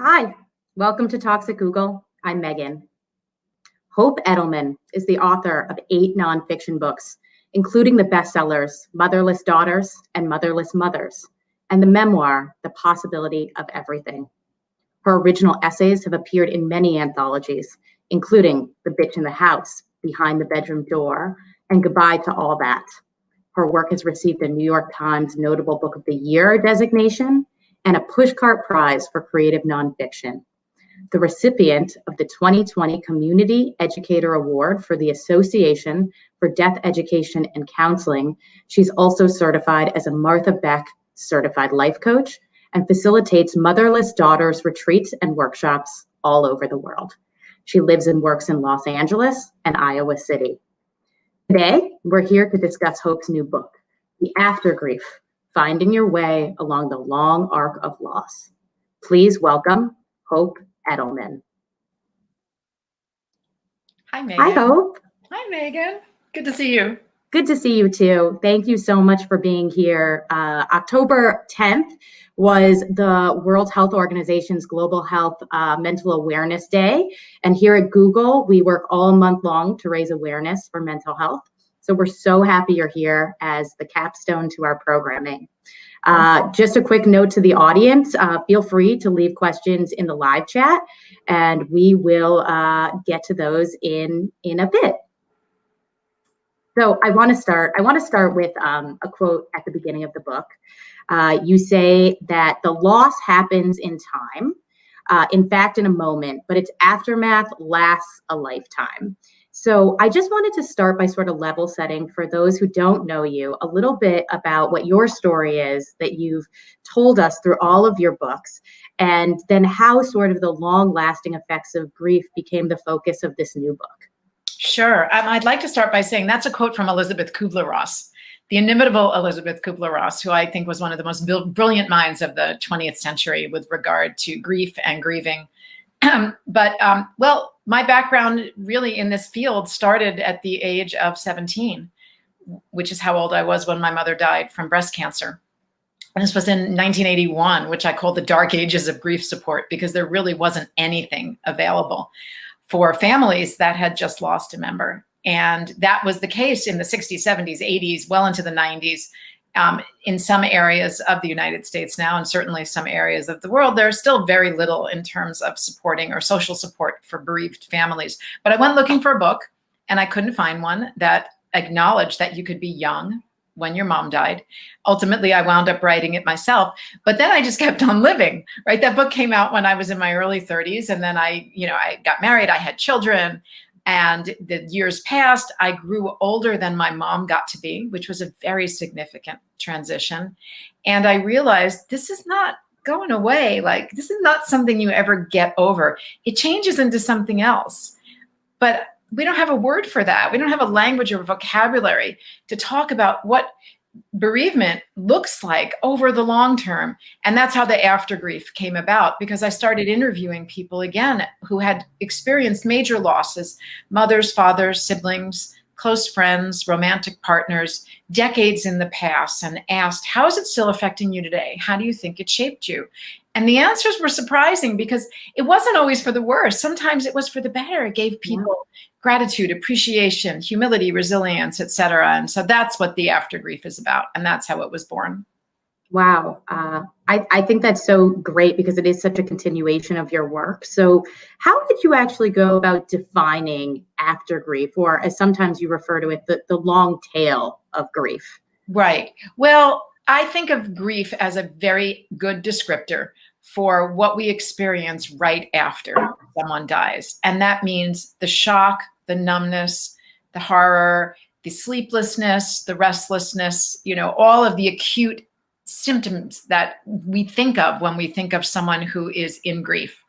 Hi, welcome to Talks at Google. I'm Megan. Hope Edelman is the author of 8 nonfiction books, including the bestsellers Motherless Daughters and Motherless Mothers, and the memoir The Possibility of Everything. Her original essays have appeared in many anthologies, including The Bitch in the House, Behind the Bedroom Door, and Goodbye to All That. Her work has received a New York Times Notable Book of the Year designation and a Pushcart Prize for Creative Nonfiction. The recipient of the 2020 Community Educator Award for the Association for Death Education and Counseling, she's also certified as a Martha Beck Certified Life Coach and facilitates motherless daughters retreats and workshops all over the world. She lives and works in Los Angeles and Iowa City. Today, we're here to discuss Hope's new book, The Aftergrief, Finding Your Way Along the Long Arc of Loss. Please welcome Hope Edelman. Hi, Megan. Hi, Hope. Hi, Megan. Good to see you. Good to see you too. Thank you so much for being here. October 10th was the World Health Organization's Global Health Mental Awareness Day. And here at Google, we work all month long to raise awareness for mental health. So we're so happy you're here as the capstone to our programming. Just a quick note to the audience, feel free to leave questions in the live chat and we will get to those in a bit. So I want to start with a quote at the beginning of the book. You say that the loss happens in time, in fact, in a moment, but its aftermath lasts a lifetime. So I just wanted to start by sort of level setting for those who don't know you a little bit about what your story is that you've told us through all of your books, and then how sort of the long lasting effects of grief became the focus of this new book. Sure. I'd like to start by saying that's a quote from Elizabeth Kubler-Ross, the inimitable Elizabeth Kubler-Ross, who I think was one of the most brilliant minds of the 20th century with regard to grief and grieving. Well, my background really in this field started at the age of 17, which is how old I was when my mother died from breast cancer. And this was in 1981, which I call the dark ages of grief support, because there really wasn't anything available for families that had just lost a member. And that was the case in the 60s, 70s, 80s, well into the 90s. In some areas of the United States now, and certainly some areas of the world, there's still very little in terms of supporting or social support for bereaved families. But I went looking for a book and I couldn't find one that acknowledged that you could be young when your mom died. Ultimately, I wound up writing it myself, but then I just kept on living, right? That book came out when I was in my early 30s, and then I got married, I had children, and the years passed. I grew older than my mom got to be, which was a very significant transition. And I realized this is not going away. Like, this is not something you ever get over. It changes into something else. But we don't have a word for that. We don't have a language or a vocabulary to talk about what bereavement looks like over the long term. And that's how the Aftergrief came about, because I started interviewing people again who had experienced major losses, mothers, fathers, siblings, close friends, romantic partners, decades in the past, and asked, how is it still affecting you today? How do you think it shaped you? And the answers were surprising, because it wasn't always for the worse. Sometimes it was for the better. It gave people gratitude, appreciation, humility, resilience, etc. And so that's what the Aftergrief is about. And that's how it was born. Wow. I think that's so great, because it is such a continuation of your work. So how did you actually go about defining aftergrief, or as sometimes you refer to it, the long tail of grief? Right. Well, I think of grief as a very good descriptor for what we experience right after someone dies. And that means the shock, the numbness, the horror, the sleeplessness, the restlessness, all of the acute symptoms that we think of when we think of someone who is in grief.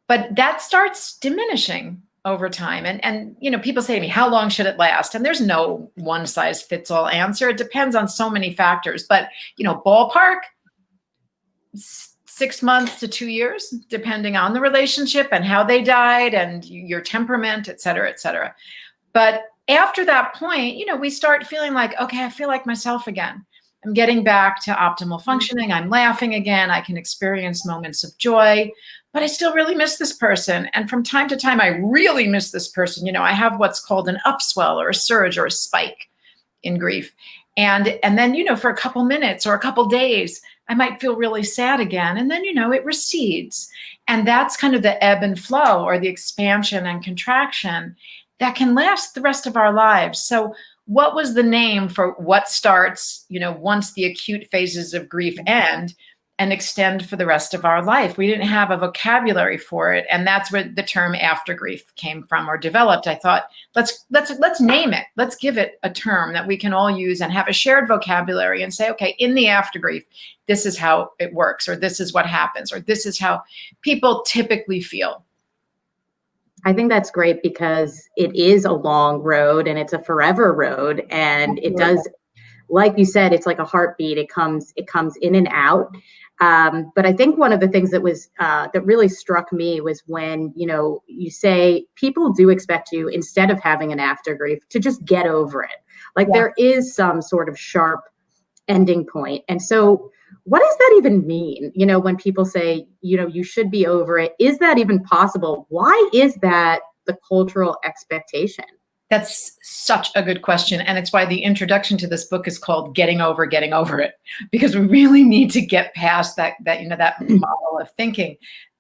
But that starts diminishing over time. And people say to me, how long should it last? And there's no one size fits all answer. It depends on so many factors. But, ballpark, 6 months to 2 years, depending on the relationship and how they died and your temperament, et cetera, et cetera. But after that point, we start feeling like, okay, I feel like myself again. I'm getting back to optimal functioning. I'm laughing again. I can experience moments of joy, but I still really miss this person. And from time to time, I really miss this person. You know, I have what's called an upswell or a surge or a spike in grief. And then, you know, for a couple minutes or a couple days, I might feel really sad again. And then, you know, it recedes. And that's kind of the ebb and flow, or the expansion and contraction that can last the rest of our lives. So what was the name for what starts, you know, once the acute phases of grief end and extend for the rest of our life? We didn't have a vocabulary for it. And that's where the term aftergrief came from, or developed. I thought, let's name it. Let's give it a term that we can all use and have a shared vocabulary and say, okay, in the aftergrief, this is how it works, or this is what happens, or this is how people typically feel. I think that's great, because it is a long road and it's a forever road. And it does, like you said, it's like a heartbeat. It comes in and out. But I think one of the things that was that really struck me was when, you know, you say people do expect you, instead of having an aftergrief, to just get over it. Like there is some sort of sharp ending point. And so what does that even mean? You know, when people say, you know, you should be over it, is that even possible? Why is that the cultural expectation? That's such a good question. And it's why the introduction to this book is called Getting Over It, because we really need to get past that you know, that model of thinking.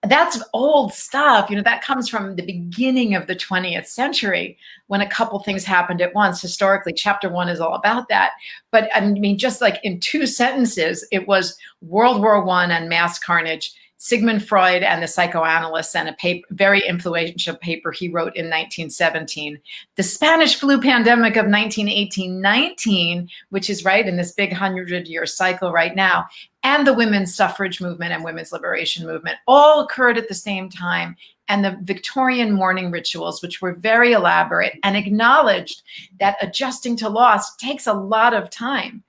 That's old stuff. You know, that comes from the beginning of the 20th century, when a couple things happened at once. Historically, chapter 1 is all about that. But I mean, just like in 2 sentences, it was World War I and mass carnage, Sigmund Freud and the psychoanalysts, and a very influential paper he wrote in 1917, the Spanish flu pandemic of 1918-19, which is right in this big 100-year cycle right now, and the women's suffrage movement and women's liberation movement all occurred at the same time. And the Victorian mourning rituals, which were very elaborate and acknowledged that adjusting to loss takes a lot of time,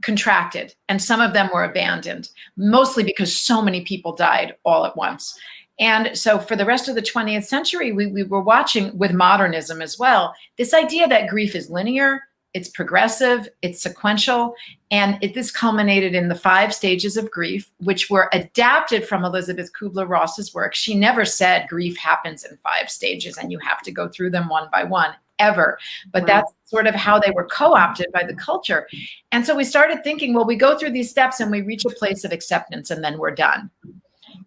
contracted, and some of them were abandoned, mostly because so many people died all at once. And so for the rest of the 20th century, we were watching, with modernism as well, this idea that grief is linear, it's progressive, it's sequential, and this culminated in the 5 stages of grief, which were adapted from Elizabeth Kubler-Ross's work. She never said grief happens in 5 stages and you have to go through them one by one, ever. But that's sort of how they were co-opted by the culture. And so we started thinking, well, we go through these steps and we reach a place of acceptance, and then we're done.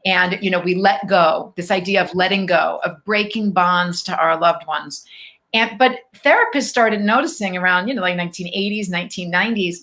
And, you know, we let go, this idea of letting go, of breaking bonds to our loved ones. But therapists started noticing around, you know, like 1980s, 1990s,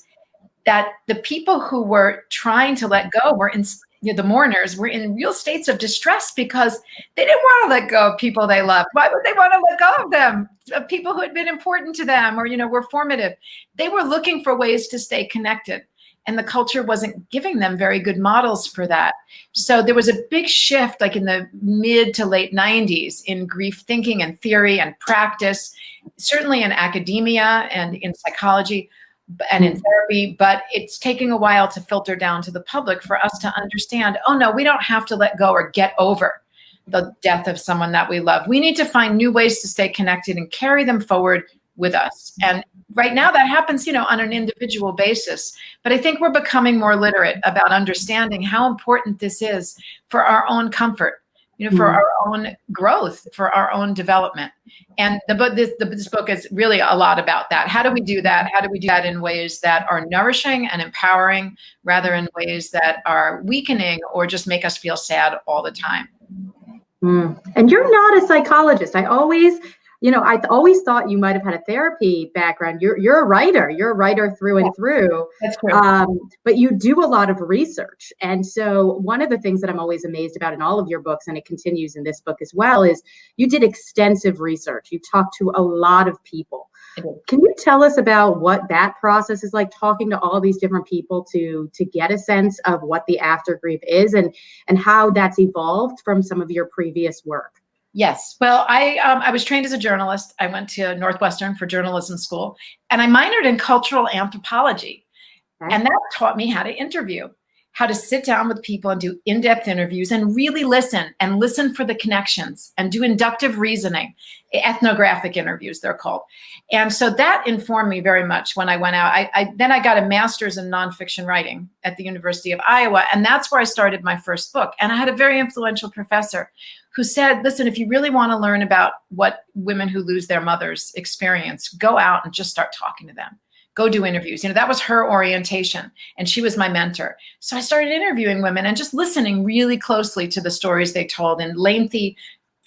that the people who were trying to let go were in, you know, the mourners were in real states of distress, because they didn't want to let go of people they loved. Why would they want to let go of them? Of people who had been important to them, or, you know, were formative. They were looking for ways to stay connected, and the culture wasn't giving them very good models for that. So there was a big shift, like in the mid to late 90s, in grief thinking and theory and practice, certainly in academia and in psychology and in therapy, but it's taking a while to filter down to the public for us to understand, oh no, we don't have to let go or get over the death of someone that we love. We need to find new ways to stay connected and carry them forward with us. And right now that happens, you know, on an individual basis. But I think we're becoming more literate about understanding how important this is for our own comfort, you know, for our own growth, for our own development. And this book is really a lot about that. How do we do that? How do we do that in ways that are nourishing and empowering, rather in ways that are weakening or just make us feel sad all the time? And you're not a psychologist. I always thought you might have had a therapy background. You're a writer. You're a writer through and through. That's true. But you do a lot of research. And so one of the things that I'm always amazed about in all of your books, and it continues in this book as well, is you did extensive research. You talked to a lot of people. Can you tell us about what that process is like, talking to all these different people to get a sense of what the aftergrief is, and how that's evolved from some of your previous work? Yes. Well, I was trained as a journalist. I went to Northwestern for journalism school, and I minored in cultural anthropology. And that taught me how to interview, how to sit down with people and do in-depth interviews and really listen and listen for the connections and do inductive reasoning, ethnographic interviews, they're called. And so that informed me very much when I went out. Then I got a master's in nonfiction writing at the University of Iowa, and that's where I started my first book. And I had a very influential professor who said, listen, if you really want to learn about what women who lose their mothers experience, go out and just start talking to them. Go do interviews. That was her orientation, and she was my mentor. So I started interviewing women and just listening really closely to the stories they told in lengthy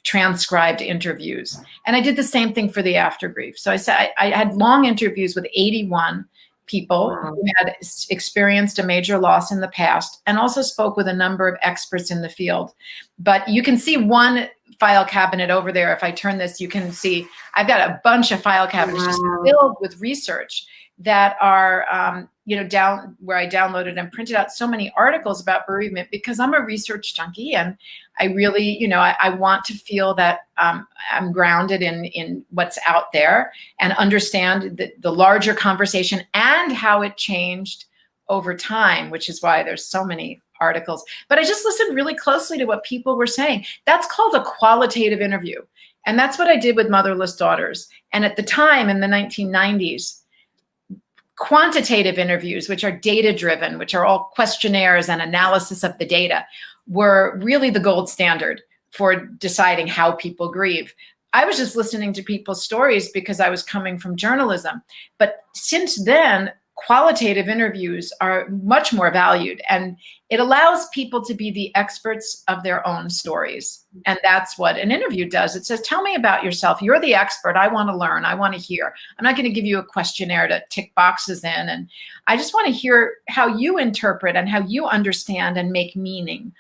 transcribed interviews. And I did the same thing for the Aftergrief. So I had long interviews with 81 people who had experienced a major loss in the past, and also spoke with a number of experts in the field. But you can see one file cabinet over there. If I turn this, you can see I've got a bunch of file cabinets just filled with research that are, down where I downloaded and printed out so many articles about bereavement, because I'm a research junkie, and I really, I want to feel that I'm grounded in what's out there and understand the larger conversation and how it changed over time, which is why there's so many articles. But I just listened really closely to what people were saying. That's called a qualitative interview. And that's what I did with motherless daughters. And at the time, in the 1990s, quantitative interviews, which are data-driven, which are all questionnaires and analysis of the data, were really the gold standard for deciding how people grieve. I was just listening to people's stories because I was coming from journalism. But since then, qualitative interviews are much more valued, and it allows people to be the experts of their own stories. And that's what an interview does. It says, tell me about yourself. You're the expert. I want to learn. I want to hear. I'm not going to give you a questionnaire to tick boxes in. And I just want to hear how you interpret and how you understand and make meaning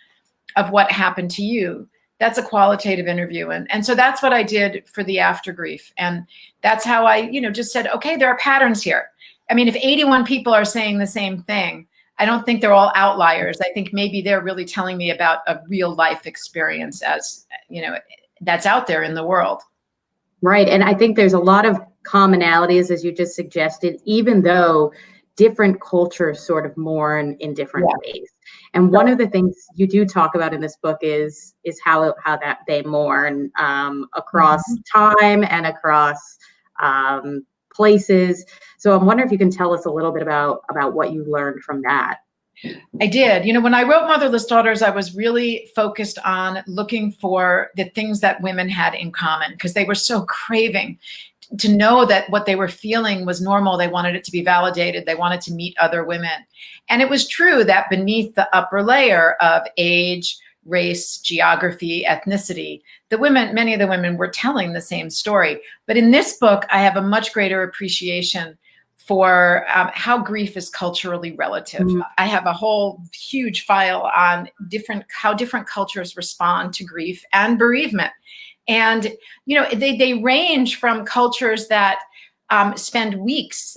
of what happened to you. That's a qualitative interview. And so that's what I did for the Aftergrief. And that's how I, just said, okay, there are patterns here. I mean, if 81 people are saying the same thing, I don't think they're all outliers. I think maybe they're really telling me about a real life experience, as that's out there in the world. Right. And I think there's a lot of commonalities, as you just suggested, even though different cultures sort of mourn in different ways. And one of the things you do talk about in this book is how that they mourn across time and across places. So I'm wondering if you can tell us a little bit about what you learned from that. I did. When I wrote Motherless Daughters, I was really focused on looking for the things that women had in common, because they were so craving to know that what they were feeling was normal. They wanted it to be validated. They wanted to meet other women. And it was true that beneath the upper layer of age, race, geography, ethnicity, many of the women were telling the same story. But in this book, I have a much greater appreciation for how grief is culturally relative. I have a whole huge file on how different cultures respond to grief and bereavement. And, they range from cultures that spend weeks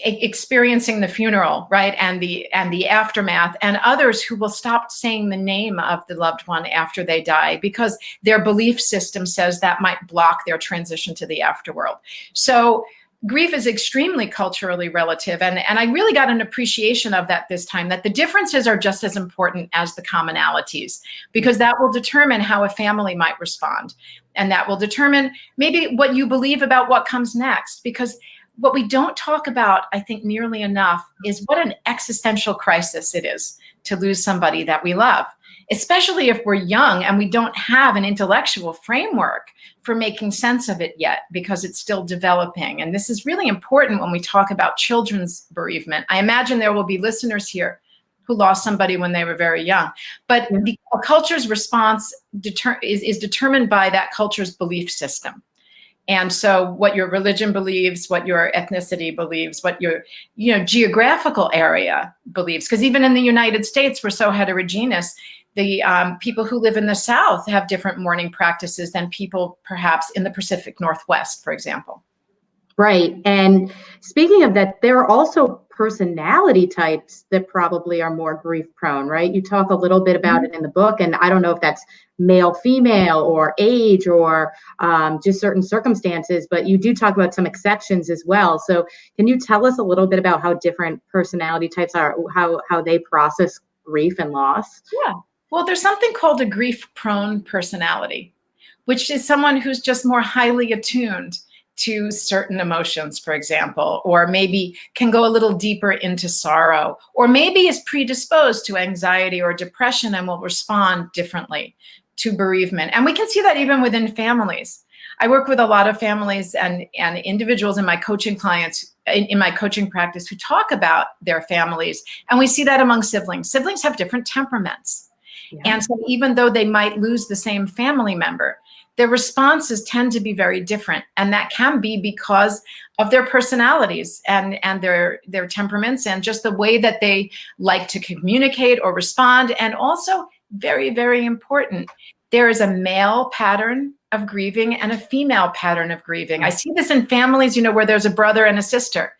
experiencing the funeral, right, and the aftermath, and others who will stop saying the name of the loved one after they die because their belief system says that might block their transition to the afterworld. So grief is extremely culturally relative, and I really got an appreciation of that this time, that the differences are just as important as the commonalities, because that will determine how a family might respond, and that will determine maybe what you believe about what comes next. Because what we don't talk about, I think, nearly enough is what an existential crisis it is to lose somebody that we love, especially if we're young and we don't have an intellectual framework for making sense of it yet, because it's still developing. And this is really important when we talk about children's bereavement. I imagine there will be listeners here who lost somebody when they were very young. But the culture's response is determined by that culture's belief system. And so what your religion believes, what your ethnicity believes, what your geographical area believes, because even in the United States, we're so heterogeneous. The people who live in the South have different mourning practices than people perhaps in the Pacific Northwest, for example. Right. And speaking of that, there are also personality types that probably are more grief prone, right? You talk a little bit about it in the book, and I don't know if that's male, female, or age, or just certain circumstances, but you do talk about some exceptions as well. So can you tell us a little bit about how different personality types are, how they process grief and loss. Yeah. Well, there's something called a grief-prone personality, which is someone who's just more highly attuned to certain emotions, for example, or maybe can go a little deeper into sorrow, or maybe is predisposed to anxiety or depression and will respond differently to bereavement. And we can see that even within families. I work with a lot of families and individuals in my coaching clients, in my coaching practice, who talk about their families. And we see that among siblings. Siblings have different temperaments. Yeah. And so even though they might lose the same family member, their responses tend to be very different. And that can be because of their personalities and their temperaments and just the way that they like to communicate or respond. And also, very, very important, there is a male pattern of grieving and a female pattern of grieving. I see this in families, where there's a brother and a sister,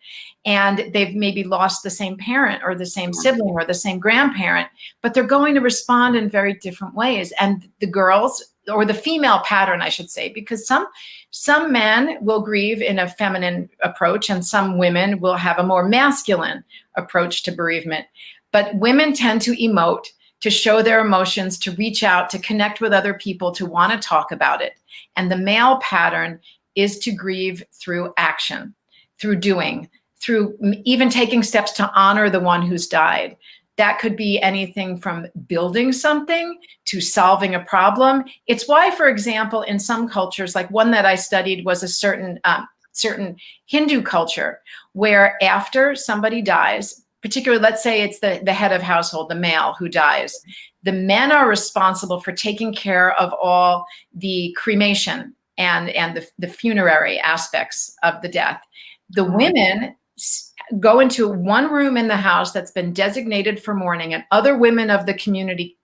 and they've maybe lost the same parent or the same sibling or the same grandparent, but they're going to respond in very different ways. And the girls, or the female pattern, I should say, because some men will grieve in a feminine approach and some women will have a more masculine approach to bereavement. But women tend to emote, to show their emotions, to reach out, to connect with other people, to want to talk about it. And the male pattern is to grieve through action, through doing, through even taking steps to honor the one who's died. That could be anything from building something to solving a problem. It's why, for example, in some cultures, like one that I studied was a certain Hindu culture, where after somebody dies, particularly, let's say it's the head of household, the male who dies, the men are responsible for taking care of all the cremation and the funerary aspects of the death. The women go into one room in the house that's been designated for mourning, and other women of the community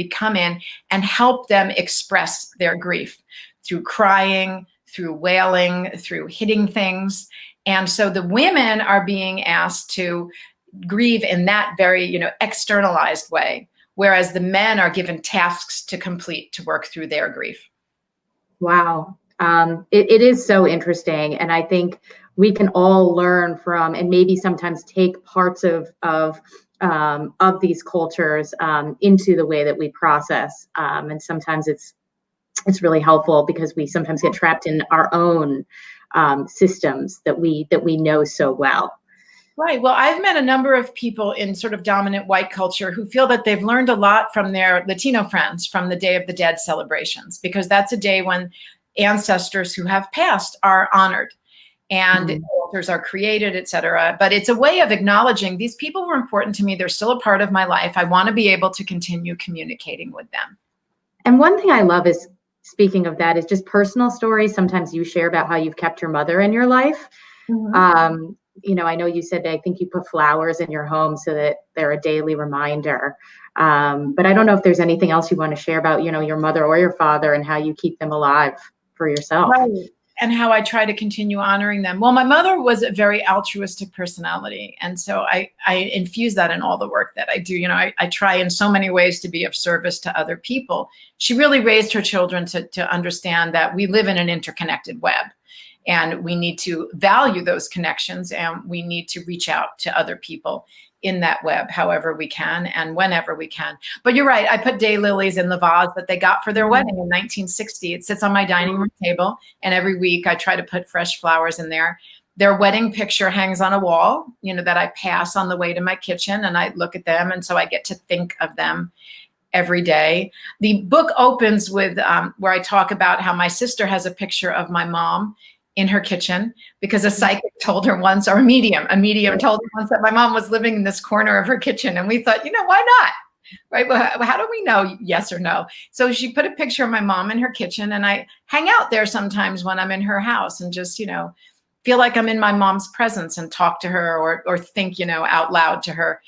come in and help them express their grief through crying, through wailing, through hitting things. And so the women are being asked to grieve in that very, externalized way, whereas the men are given tasks to complete to work through their grief. Wow. It is so interesting. And I think we can all learn from, and maybe sometimes take parts of these cultures into the way that we process. And sometimes it's really helpful because we sometimes get trapped in our own systems that we know so well. Right. Well, I've met a number of people in sort of dominant white culture who feel that they've learned a lot from their Latino friends from the Day of the Dead celebrations, because that's a day when ancestors who have passed are honored and altars are created, et cetera. But it's a way of acknowledging these people were important to me. They're still a part of my life. I want to be able to continue communicating with them. And one thing I love is, speaking of that, is just personal stories. Sometimes you share about how you've kept your mother in your life. Mm-hmm. I know you said, I think you put flowers in your home so that they're a daily reminder. But I don't know if there's anything else you want to share about, your mother or your father and how you keep them alive for yourself. Right. And how I try to continue honoring them. Well, my mother was a very altruistic personality. And so I infuse that in all the work that I do. I try in so many ways to be of service to other people. She really raised her children to understand that we live in an interconnected web. And we need to value those connections, and we need to reach out to other people in that web however we can and whenever we can. But you're right, I put daylilies in the vase that they got for their wedding in 1960. It sits on my dining room table, and every week I try to put fresh flowers in there. Their wedding picture hangs on a wall, that I pass on the way to my kitchen, and I look at them, and so I get to think of them every day. The book opens with where I talk about how my sister has a picture of my mom in her kitchen, because a psychic told her once, or a medium told her once, that my mom was living in this corner of her kitchen. And we thought, why not? Right? Well, how do we know yes or no? So she put a picture of my mom in her kitchen, and I hang out there sometimes when I'm in her house and just, feel like I'm in my mom's presence and talk to her or think, out loud to her.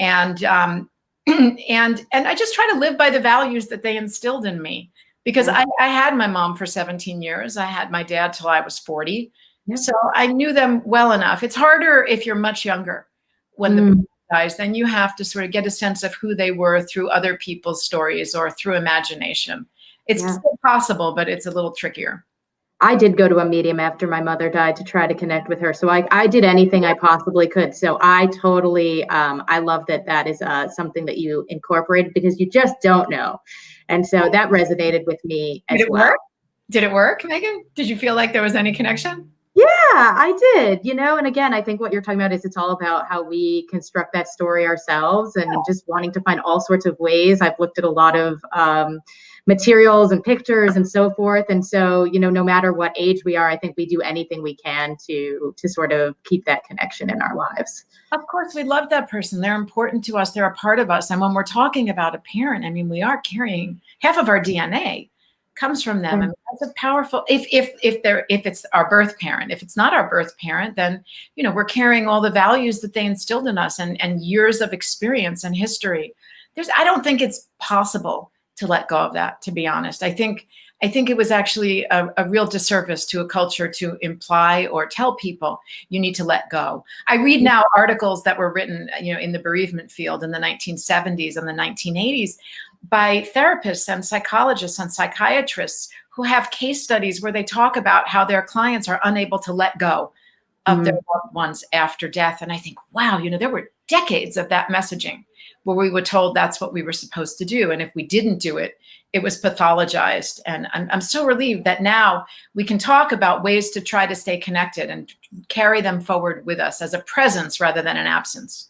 And I just try to live by the values that they instilled in me. Because I had my mom for 17 years. I had my dad till I was 40. Yeah. So I knew them well enough. It's harder if you're much younger when the person dies. Then you have to sort of get a sense of who they were through other people's stories or through imagination. It's still possible, but it's a little trickier. I did go to a medium after my mother died to try to connect with her. So I did anything I possibly could. So I totally, I love that that is something that you incorporated because you just don't know. And so that resonated with me Did as it well. work? Did it work, Megan? Did you feel like there was any connection? Yeah, I did, and again, I think what you're talking about is it's all about how we construct that story ourselves and just wanting to find all sorts of ways. I've looked at a lot of materials and pictures and so forth. And so, no matter what age we are, I think we do anything we can to sort of keep that connection in our lives. Of course, we love that person. They're important to us. They're a part of us. And when we're talking about a parent, I mean, we are carrying half of our DNA comes from them. I mean, that's a powerful, if it's our birth parent. If it's not our birth parent, then, we're carrying all the values that they instilled in us and years of experience and history. I don't think it's possible to let go of that, to be honest. I think it was actually a real disservice to a culture to imply or tell people you need to let go. I read now articles that were written, in the bereavement field in the 1970s and the 1980s by therapists and psychologists and psychiatrists who have case studies where they talk about how their clients are unable to let go of their loved ones after death. And I think, wow, there were decades of that messaging where we were told that's what we were supposed to do. And if we didn't do it, it was pathologized. And I'm so relieved that now we can talk about ways to try to stay connected and carry them forward with us as a presence rather than an absence.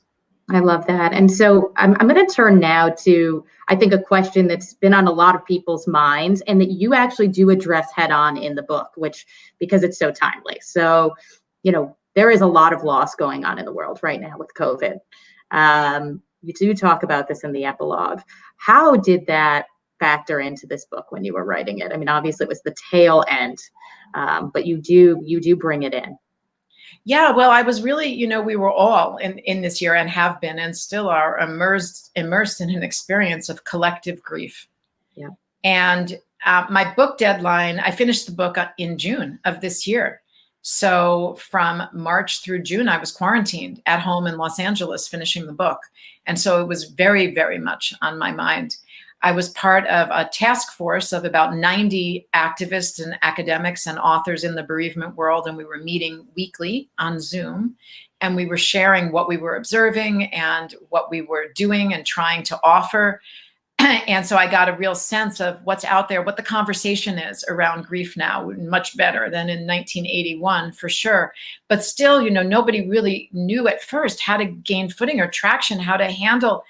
I love that. And so I'm going to turn now to, I think, a question that's been on a lot of people's minds and that you actually do address head on in the book, because it's so timely. So, there is a lot of loss going on in the world right now with COVID. You do talk about this in the epilogue. How did that factor into this book when you were writing it? I mean, obviously it was the tail end, but you do bring it in. Yeah, well, I was really, we were all in this year and have been and still are immersed in an experience of collective grief. Yeah. And my book deadline, I finished the book in June of this year. So from March through June, I was quarantined at home in Los Angeles finishing the book. And so it was very, very much on my mind. I was part of a task force of about 90 activists and academics and authors in the bereavement world, and we were meeting weekly on Zoom, and we were sharing what we were observing and what we were doing and trying to offer. And so I got a real sense of what's out there, what the conversation is around grief now, much better than in 1981 for sure. But still, nobody really knew at first how to gain footing or traction, how to handle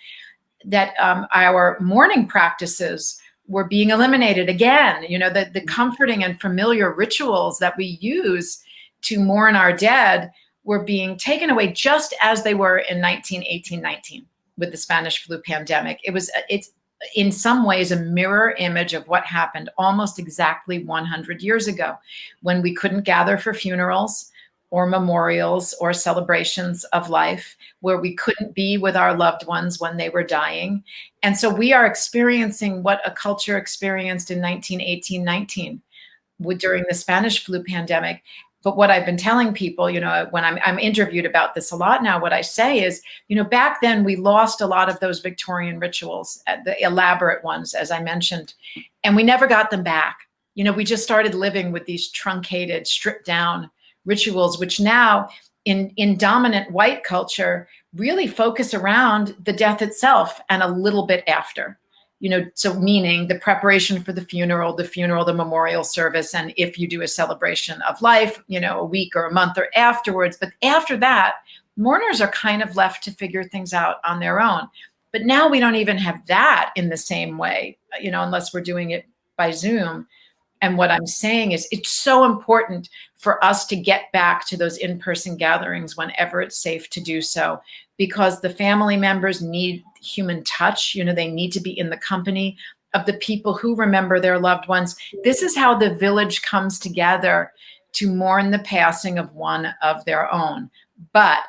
that our mourning practices were being eliminated again. The comforting and familiar rituals that we use to mourn our dead were being taken away just as they were in 1918-19 with the Spanish flu pandemic. It's in some ways a mirror image of what happened almost exactly 100 years ago when we couldn't gather for funerals or memorials or celebrations of life, where we couldn't be with our loved ones when they were dying. And so we are experiencing what a culture experienced in 1918-19 during the Spanish flu pandemic. But what I've been telling people, when I'm interviewed about this a lot now, what I say is, back then we lost a lot of those Victorian rituals, the elaborate ones, as I mentioned, and we never got them back. We just started living with these truncated, stripped down rituals, which now in dominant white culture really focus around the death itself and a little bit after. So meaning the preparation for the funeral, the memorial service, and if you do a celebration of life, a week or a month or afterwards. But after that, mourners are kind of left to figure things out on their own. But now we don't even have that in the same way, unless we're doing it by Zoom. And what I'm saying is it's so important for us to get back to those in-person gatherings whenever it's safe to do so, because the family members need human touch. They need to be in the company of the people who remember their loved ones. This is how the village comes together to mourn the passing of one of their own. But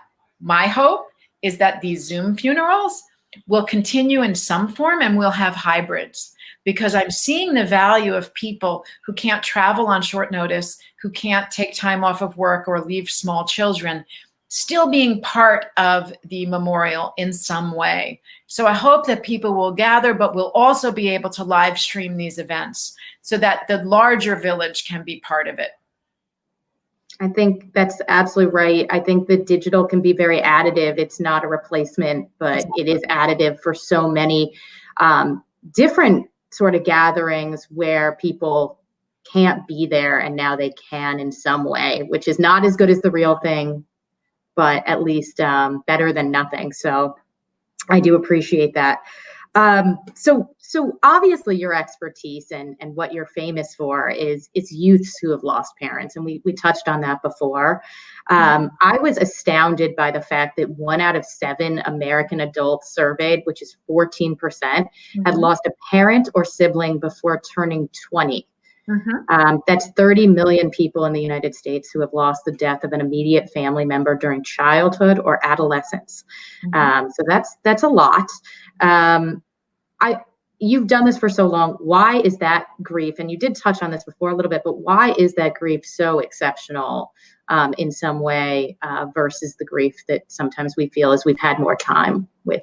my hope is that these Zoom funerals will continue in some form and we'll have hybrids, because I'm seeing the value of people who can't travel on short notice, who can't take time off of work or leave small children, still being part of the memorial in some way. So I hope that people will gather, but we'll also be able to live stream these events so that the larger village can be part of it. I think that's absolutely right. I think the digital can be very additive. It's not a replacement, but it is additive for so many different sort of gatherings where people can't be there and now they can in some way, which is not as good as the real thing, but at least better than nothing. So I do appreciate that. So obviously your expertise and what you're famous for is youths who have lost parents. And we touched on that before. I was astounded by the fact that 1 out of 7 American adults surveyed, which is 14%, had lost a parent or sibling before turning 20. That's 30 million people in the United States who have lost the death of an immediate family member during childhood or adolescence. So that's a lot. You've done this for so long. Why is that grief? And you did touch on this before a little bit, but why is that grief so exceptional in some way versus the grief that sometimes we feel as we've had more time with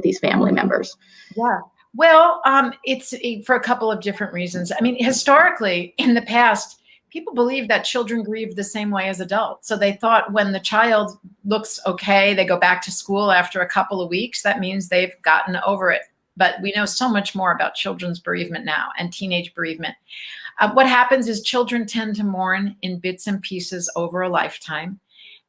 these family members? Yeah. Well, it's for a couple of different reasons. I mean, historically, in the past, people believed that children grieve the same way as adults. So they thought when the child looks okay, they go back to school after a couple of weeks, that means they've gotten over it. But we know so much more about children's bereavement now and teenage bereavement. What happens is children tend to mourn in bits and pieces over a lifetime.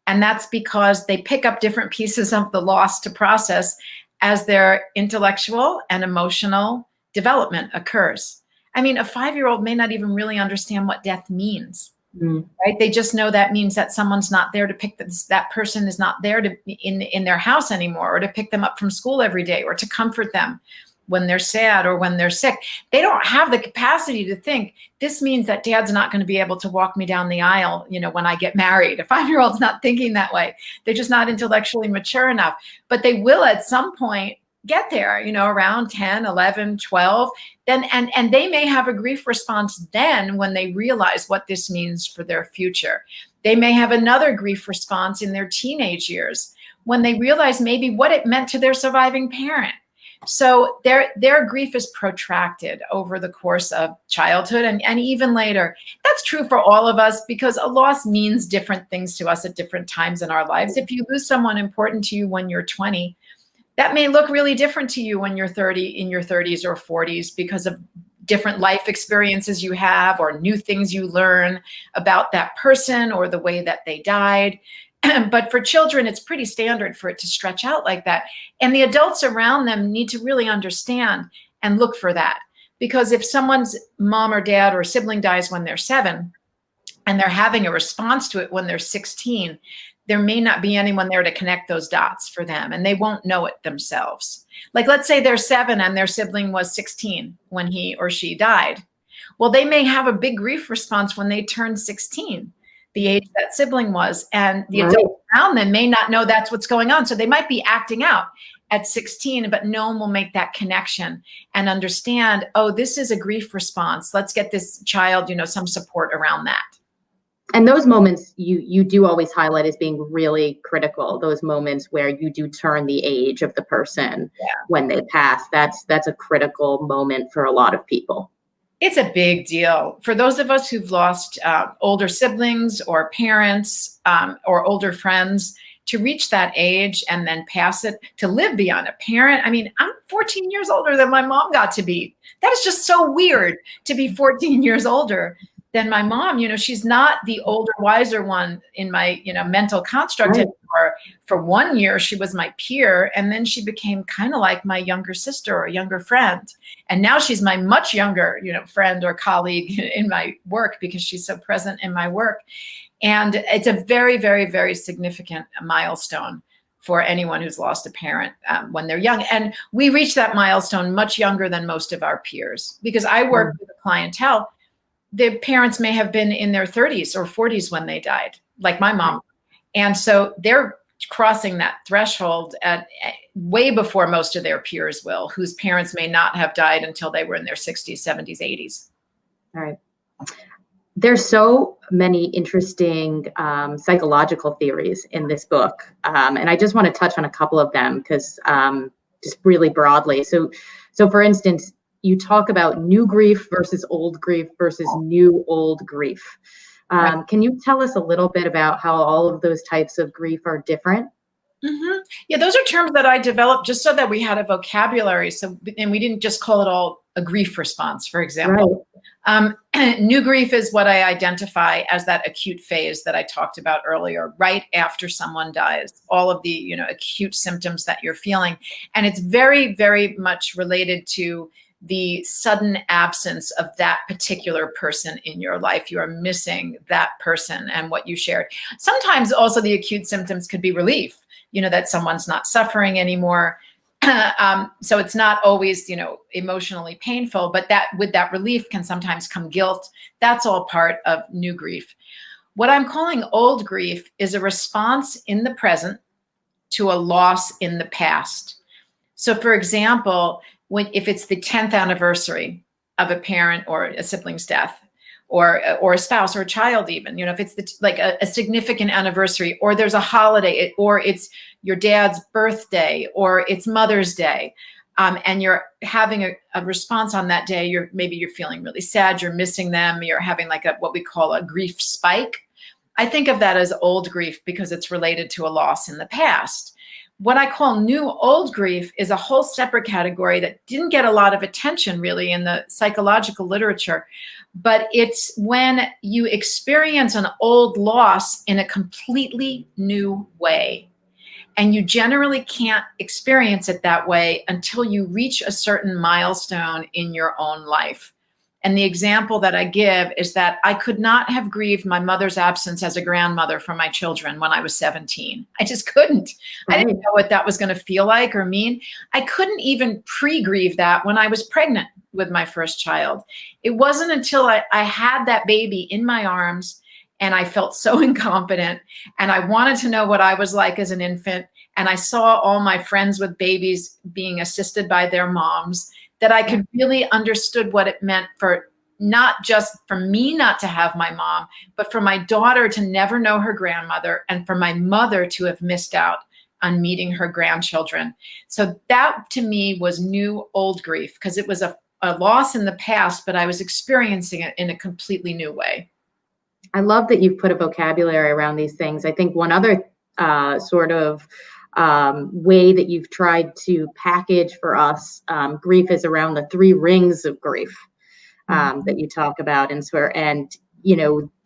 And that's because they pick up different pieces of the loss to process as their intellectual and emotional development occurs. I mean, a 5-year-old may not even really understand what death means, right? They just know that means that someone's not there to pick that person is not there to in their house anymore, or to pick them up from school every day, or to comfort them when they're sad or when they're sick. They don't have the capacity to think, this means that dad's not going to be able to walk me down the aisle, when I get married. A 5-year-old's not thinking that way. They're just not intellectually mature enough, but they will at some point get there, around 10, 11, 12, then, and they may have a grief response then when they realize what this means for their future. They may have another grief response in their teenage years when they realize maybe what it meant to their surviving parent. So their grief is protracted over the course of childhood and even later. That's true for all of us because a loss means different things to us at different times in our lives. If you lose someone important to you when you're 20, that may look really different to you when you're 30, in your 30s or 40s, because of different life experiences you have or new things you learn about that person or the way that they died. But for children, it's pretty standard for it to stretch out like that. And the adults around them need to really understand and look for that. Because if someone's mom or dad or sibling dies when they're 7 and they're having a response to it when they're 16, there may not be anyone there to connect those dots for them, and they won't know it themselves. Like, let's say they're 7 and their sibling was 16 when he or she died. Well, they may have a big grief response when they turn 16, the age that sibling was, and the adults around them may not know that's what's going on. So they might be acting out at 16, but no one will make that connection and understand, oh, this is a grief response. Let's get this child, some support around that. And those moments you do always highlight as being really critical, those moments where you do turn the age of the person when they pass. That's a critical moment for a lot of people. It's a big deal. For those of us who've lost older siblings or parents or older friends, to reach that age and then pass it, to live beyond a parent. I mean, I'm 14 years older than my mom got to be. That is just so weird to be 14 years older than my mom. She's not the older, wiser one in my, mental construct anymore. For 1 year, she was my peer. And then she became kind of like my younger sister or younger friend. And now she's my much younger, friend or colleague in my work because she's so present in my work. And it's a very, very, very significant milestone for anyone who's lost a parent when they're young. And we reach that milestone much younger than most of our peers because I work with a clientele. The parents may have been in their 30s or 40s when they died, like my mom. And so they're crossing that threshold at way before most of their peers will, whose parents may not have died until they were in their 60s, 70s, 80s. All right. There's so many interesting psychological theories in this book. And I just want to touch on a couple of them because just really broadly. So for instance, you talk about new grief versus old grief versus new old grief. Right. Can you tell us a little bit about how all of those types of grief are different? Yeah, those are terms that I developed just so that we had a vocabulary. So, and we didn't just call it all a grief response, for Right. example. New grief is what I identify as that acute phase that I talked about earlier, right after someone dies, all of the, acute symptoms that you're feeling. And it's very, very much related to the sudden absence of that particular person in your life. You are missing that person and what you shared. Sometimes also the acute symptoms could be relief, that someone's not suffering anymore. So it's not always, emotionally painful, but that with that relief can sometimes come guilt. That's all part of new grief. What I'm calling old grief is a response in the present to a loss in the past. So for example, if it's the 10th anniversary of a parent or a sibling's death, or a spouse or a child, even, if it's like a significant anniversary, or there's a holiday, or it's your dad's birthday, or it's Mother's Day, and you're having a response on that day, maybe you're feeling really sad, you're missing them, you're having like what we call a grief spike. I think of that as old grief because it's related to a loss in the past. What I call new old grief is a whole separate category that didn't get a lot of attention really in the psychological literature, but it's when you experience an old loss in a completely new way. And you generally can't experience it that way until you reach a certain milestone in your own life. And the example that I give is that I could not have grieved my mother's absence as a grandmother for my children when I was 17. I just couldn't. Right. I didn't know what that was going to feel like or mean. I couldn't even pre-grieve that when I was pregnant with my first child. It wasn't until I had that baby in my arms and I felt so incompetent and I wanted to know what I was like as an infant, and I saw all my friends with babies being assisted by their moms, that I could really understood what it meant for not just for me not to have my mom, but for my daughter to never know her grandmother, and for my mother to have missed out on meeting her grandchildren. So that to me was new old grief, because it was a loss in the past, but I was experiencing it in a completely new way. I love that you've put a vocabulary around these things. I think one other sort of way that you've tried to package for us grief is around the 3 rings of grief that you talk about, and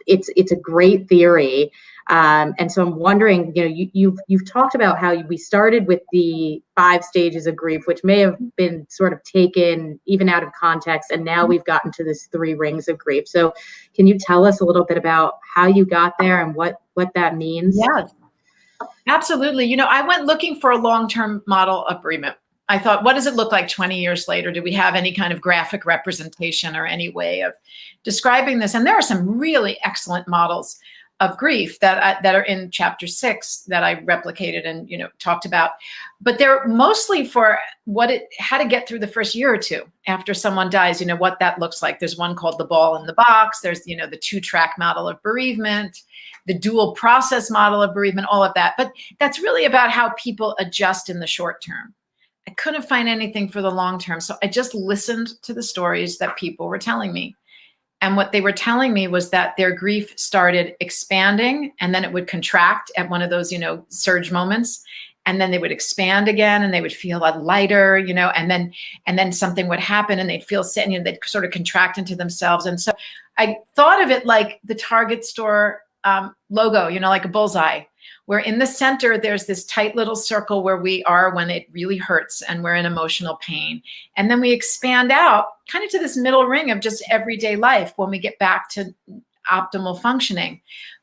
it's a great theory. And so I'm wondering, you've talked about how we started with the 5 stages of grief, which may have been sort of taken even out of context, and now we've gotten to this 3 rings of grief. So can you tell us a little bit about how you got there and what that means? Yes. Absolutely. I went looking for a long-term model of bereavement. I thought, what does it look like 20 years later? Do we have any kind of graphic representation or any way of describing this? And there are some really excellent models of grief that are in chapter 6 that I replicated and talked about, but they're mostly for how to get through the first year or 2 after someone dies. What that looks like. There's one called the ball in the box. There's the 2-track model of bereavement, the dual process model of bereavement, all of that. But that's really about how people adjust in the short term. I couldn't find anything for the long term, so I just listened to the stories that people were telling me. And what they were telling me was that their grief started expanding, and then it would contract at one of those, surge moments. And then they would expand again, and they would feel a lighter, and then something would happen and they'd feel sad, and they'd sort of contract into themselves. And so I thought of it like the Target store logo, like a bullseye, where in the center, there's this tight little circle where we are when it really hurts and we're in emotional pain. And then we expand out kind of to this middle ring of just everyday life when we get back to optimal functioning.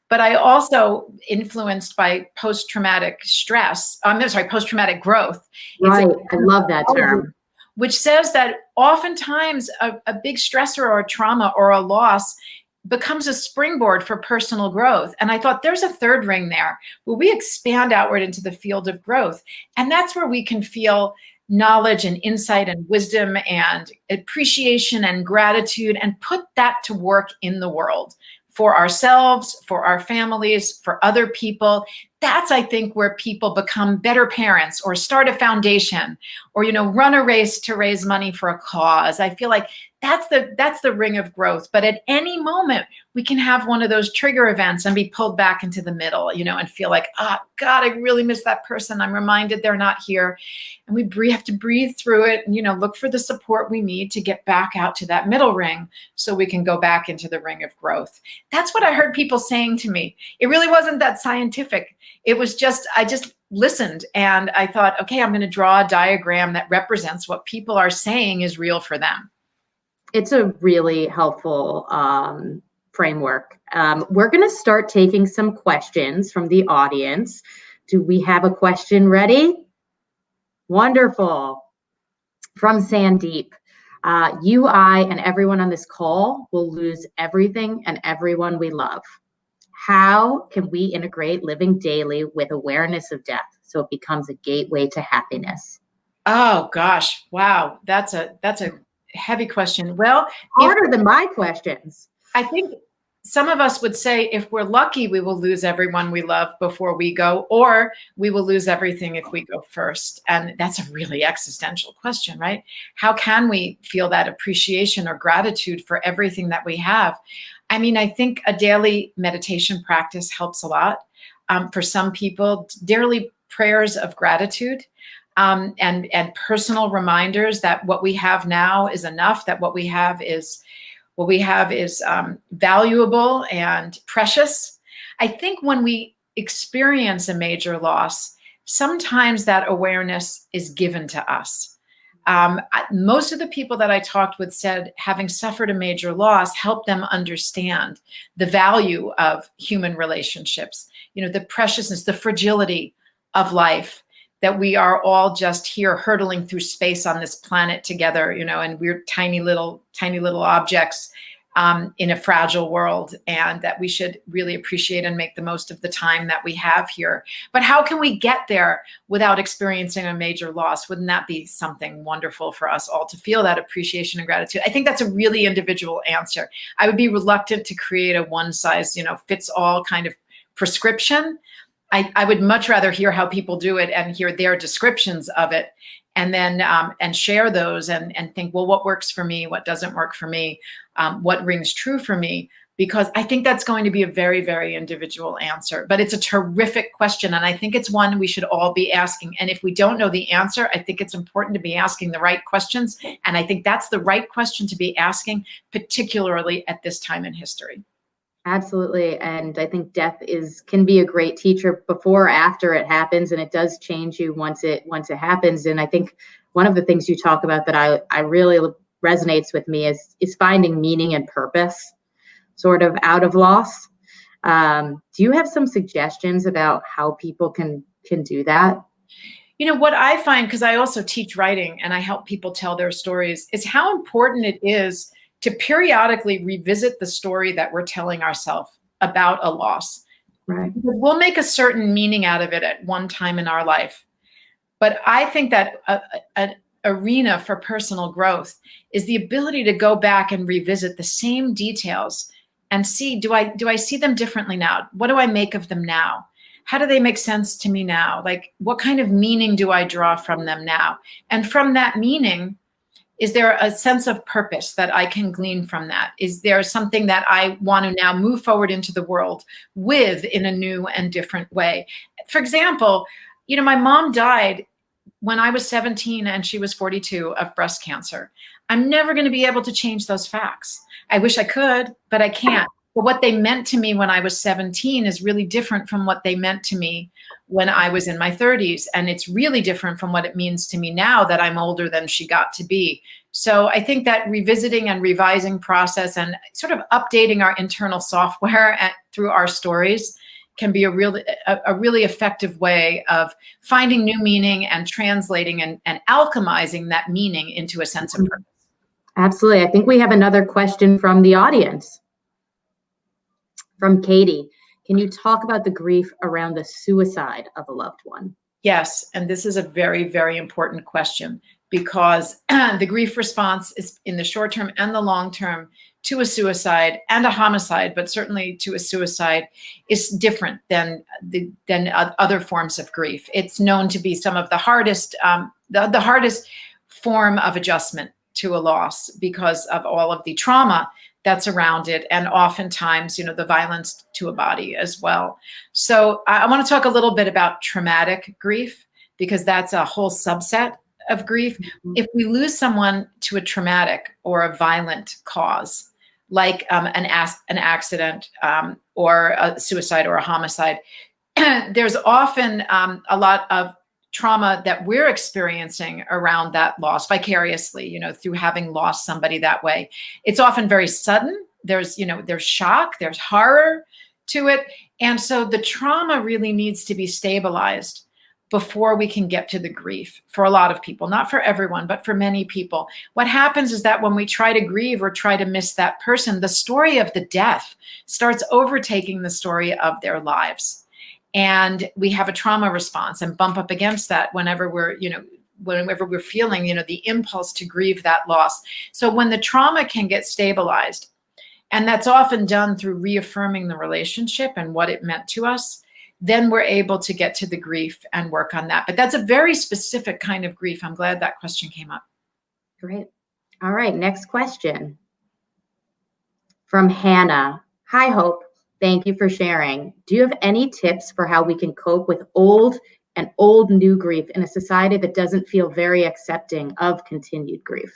But I also influenced by post-traumatic post-traumatic growth. Right. I love that term. Which says that oftentimes a big stressor or a trauma or a loss becomes a springboard for personal growth. And I thought there's a 3rd ring there where we expand outward into the field of growth. And that's where we can feel knowledge and insight and wisdom and appreciation and gratitude, and put that to work in the world for ourselves, for our families, for other people. that's, I think, where people become better parents or start a foundation or, run a race to raise money for a cause. I feel like that's the ring of growth. But at any moment, we can have one of those trigger events and be pulled back into the middle, and feel like, oh, God, I really miss that person. I'm reminded they're not here. And we have to breathe through it and, look for the support we need to get back out to that middle ring so we can go back into the ring of growth. That's what I heard people saying to me. It really wasn't that scientific. It was I just listened and I thought, okay, I'm going to draw a diagram that represents what people are saying is real for them. It's a really helpful framework. We're going to start taking some questions from the audience. Do we have a question ready? Wonderful. From Sandeep. You, I, and everyone on this call will lose everything and everyone we love. How can we integrate living daily with awareness of death so it becomes a gateway to happiness? Oh gosh, wow, that's a heavy question. Well, harder than my questions. I think some of us would say if we're lucky, we will lose everyone we love before we go, or we will lose everything if we go first. And that's a really existential question, right? How can we feel that appreciation or gratitude for everything that we have? I mean, I think a daily meditation practice helps a lot. For some people, daily prayers of gratitude. And personal reminders that what we have now is enough, that what we have is valuable and precious. I think when we experience a major loss, sometimes that awareness is given to us. Most of the people that I talked with said having suffered a major loss helped them understand the value of human relationships, the preciousness, the fragility of life, that we are all just here hurtling through space on this planet together, and we're tiny little objects in a fragile world, and that we should really appreciate and make the most of the time that we have here. But how can we get there without experiencing a major loss? Wouldn't that be something wonderful for us all to feel that appreciation and gratitude? I think that's a really individual answer. I would be reluctant to create a one size, fits all kind of prescription. I would much rather hear how people do it and hear their descriptions of it, and then and share those and think, well, what works for me? What doesn't work for me? What rings true for me? Because I think that's going to be a very, very individual answer. But it's a terrific question, and I think it's one we should all be asking. And if we don't know the answer, I think it's important to be asking the right questions. And I think that's the right question to be asking, particularly at this time in history. Absolutely. And I think death can be a great teacher before or after it happens, and it does change you once it happens. And I think one of the things you talk about that I really resonates with me is finding meaning and purpose sort of out of loss. Do you have some suggestions about how people can do that? What I find, because I also teach writing and I help people tell their stories, is how important it is to periodically revisit the story that we're telling ourselves about a loss. Right. Because we'll make a certain meaning out of it at one time in our life. But I think that an arena for personal growth is the ability to go back and revisit the same details and see, do I see them differently now? What do I make of them now? How do they make sense to me now? Like, what kind of meaning do I draw from them now? And from that meaning, is there a sense of purpose that I can glean from that? Is there something that I want to now move forward into the world with in a new and different way? For example, my mom died when I was 17 and she was 42 of breast cancer. I'm never going to be able to change those facts. I wish I could, but I can't. But what they meant to me when I was 17 is really different from what they meant to me when I was in my 30s. And it's really different from what it means to me now that I'm older than she got to be. So I think that revisiting and revising process and sort of updating our internal software through our stories can be a really effective way of finding new meaning and translating and alchemizing that meaning into a sense of purpose. Absolutely. I think we have another question from the audience. From Katie, can you talk about the grief around the suicide of a loved one? Yes, and this is a very, very important question because the grief response is in the short term and the long term to a suicide and a homicide, but certainly to a suicide, is different than other forms of grief. It's known to be some of the hardest, the hardest form of adjustment to a loss because of all of the trauma that's around it, and oftentimes, you know, the violence to a body as well. So I want to talk a little bit about traumatic grief, because that's a whole subset of grief. Mm-hmm. If we lose someone to a traumatic or a violent cause, like an accident or a suicide or a homicide, there's often a lot of trauma that we're experiencing around that loss vicariously, you know, through having lost somebody that way. It's often very sudden. There's, you know, there's shock, there's horror to it. And so the trauma really needs to be stabilized before we can get to the grief for a lot of people, not for everyone, but for many people. What happens is that when we try to grieve or try to miss that person, the story of the death starts overtaking the story of their lives. And we have a trauma response and bump up against that whenever we're, you know, whenever we're feeling, you know, the impulse to grieve that loss. So when the trauma can get stabilized, and that's often done through reaffirming the relationship and what it meant to us, then we're able to get to the grief and work on that. But that's a very specific kind of grief. I'm glad that question came up. Great. All right, next question from Hannah. Hi, Hope. Thank you for sharing. Do you have any tips for how we can cope with old and old new grief in a society that doesn't feel very accepting of continued grief?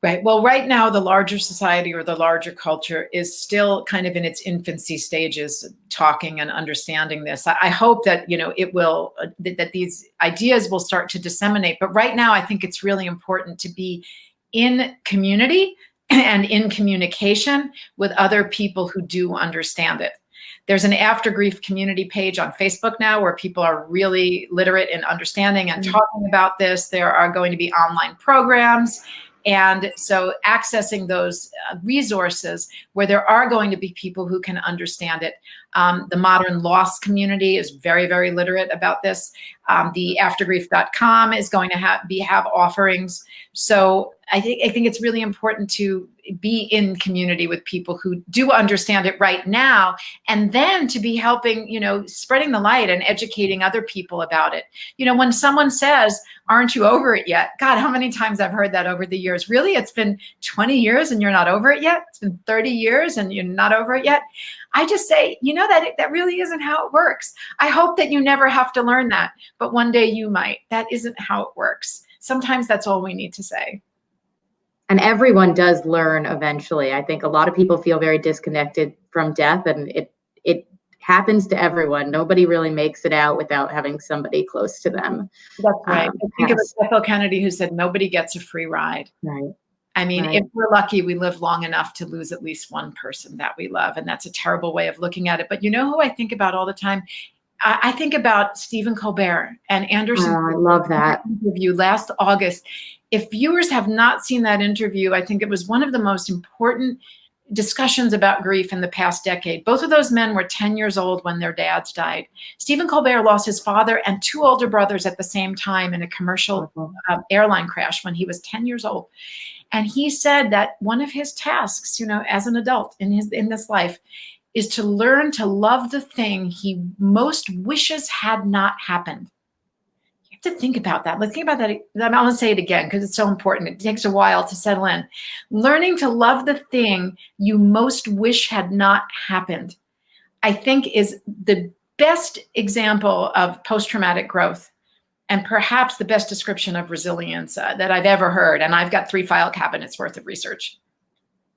Right. Well, right now, the larger society or the larger culture is still kind of in its infancy stages, talking and understanding this. I hope that, you know, it will, that these ideas will start to disseminate. But right now, I think it's really important to be in community and in communication with other people who do understand it. There's an Aftergrief community page on Facebook now where people are really literate in understanding and talking about this. There are going to be online programs. And so accessing those resources where there are going to be people who can understand it. The modern loss community is very, very literate about this. The aftergrief.com is going to have offerings. So I think it's really important to be in community with people who do understand it right now, and then to be helping, you know, spreading the light and educating other people about it. You know, when someone says, "Aren't you over it yet?" God, how many times I've heard that over the years. Really? It's been 20 years and you're not over it yet? It's been 30 years and you're not over it yet? I just say, you know, that really isn't how it works. I hope that you never have to learn that, but one day you might. That isn't how it works. Sometimes that's all we need to say. And everyone does learn eventually. I think a lot of people feel very disconnected from death, and it happens to everyone. Nobody really makes it out without having somebody close to them. That's right. I think it was Bethel Kennedy who said, nobody gets a free ride. Right. I mean, Right. If we're lucky, we live long enough to lose at least one person that we love. And that's a terrible way of looking at it. But you know who I think about all the time? I think about Stephen Colbert and Anderson. I love that interview last August. If viewers have not seen that interview, I think it was one of the most important discussions about grief in the past decade. Both of those men were 10 years old when their dads died. Stephen Colbert lost his father and two older brothers at the same time in a commercial airline crash when he was 10 years old. And he said that one of his tasks, you know, as an adult in this life, is to learn to love the thing he most wishes had not happened. You have to think about that. Let's think about that. I'm going to say it again because it's so important. It takes a while to settle in. Learning to love the thing you most wish had not happened, I think, is the best example of post-traumatic growth and perhaps the best description of resilience that I've ever heard. And I've got 3 file cabinets worth of research.